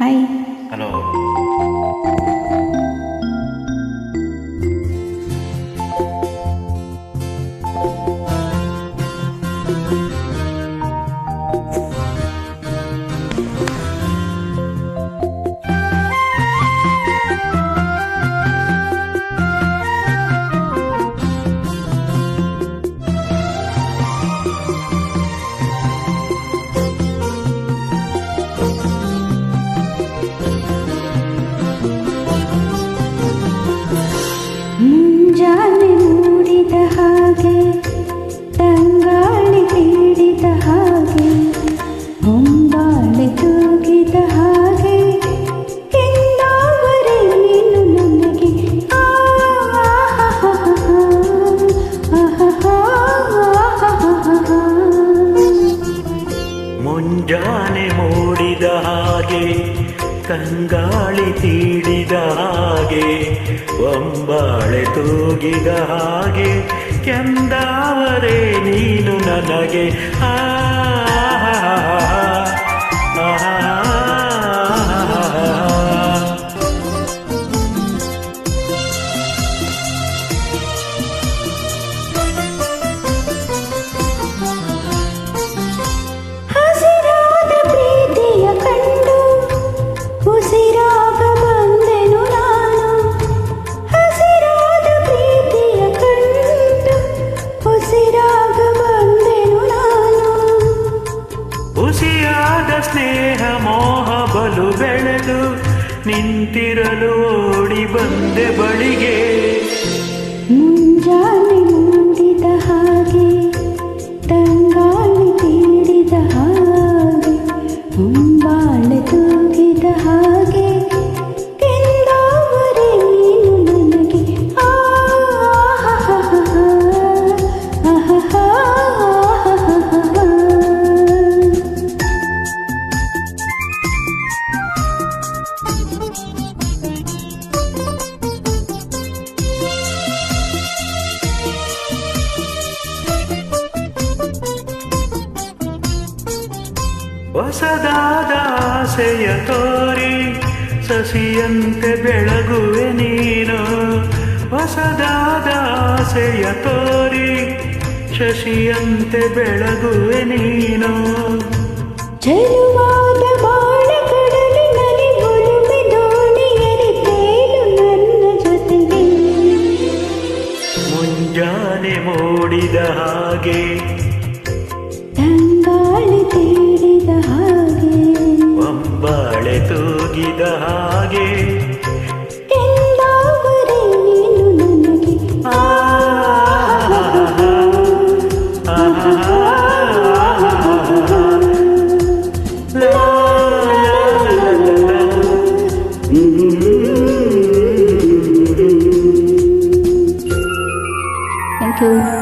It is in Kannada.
ಹಾಯ್. ಹಲೋ. ಮುಂಜಾನೆ ಮೂಡಿದ ಹಾಗೆ, ತಂಗಾಳಿ ತೀಡಿದ ಹಾಗೆ, ಹೊಂಬಾಳೆ ತೂಗಿದ ಹಾಗೆ, ಎಂದಾವರೆ ನೀನು ನನಗೆ ಮುಂಜಾನೆ ಮೂಡಿದ ಹಾಗೆ, ತಂಗಾಳಿ ತೀಡಿದ ಹಾಗೆ, ಒಂಬಾಳೆ ತೂಗಿದ ಹಾಗೆ, ಕೆಂದಾವರೆ ನೀನು ನನಗೆ ಹಸಿರಾದ ಪ್ರೀತಿಯ ಕಂಡು ಉಸಿರಾಗ ಬಂದೆನು ನಾನು. ಹಸಿರಾದ ಪ್ರೀತಿಯ ಕಂಡು ಉಸಿರಾಗ ಬಂದೆನು ನಾನು. ಹುಸಿಯಾದ ಸ್ನೇಹ ಮೋಹ ಬಲು ಬೆಳೆದು ನಿಂತಿರಲು ಓಡಿ ಬಂದೆ ಬಳಿಗೆ. ಮುಂಜಾನೆ ಮೂಡಿದ ಹಾಗೆ, ತಂಗಾಳಿ ತೀಡಿದ ಹಾಗೆ, ಹೊಂಬಾಳೆ ತೂಗಿದ ಹಾಗೆ, ಕೆಂದಾವರೆ ನೀನು ನನಗೆ ಹೊಸದಾದ ಆಸೆಯ ತೋರಿ ಸಸಿಯಂತೆ ಬೆಳಗುವೆ ನೀನು. ಹೊಸದಾದ ಆಸೆಯ ತೋರಿ ಶಶಿಯಂತೆ ಬೆಳಗುವೆ ನೀನು. ಚೆಲುವಾದ ಬಾಳ ಕಡಲಿನಲ್ಲಿ ಒಲುಮೆ ದೋಣಿಯಲಿ ತೇಲು ನನ್ನ ಜೊತೆಗೆ. ಮುಂಜಾನೆ ಮೂಡಿದ ಹಾಗೆ, ತಂಗಾಳಿ ತೀಡಿದ ಹಾಗೆ, ಒಂಬಾಳೆ ತೂಗಿದ ಹಾಗೆ, ಎಂದಾವರೆ ನೀನು ನನಗೆ ಥ್ಯಾಂಕ್ ಯು.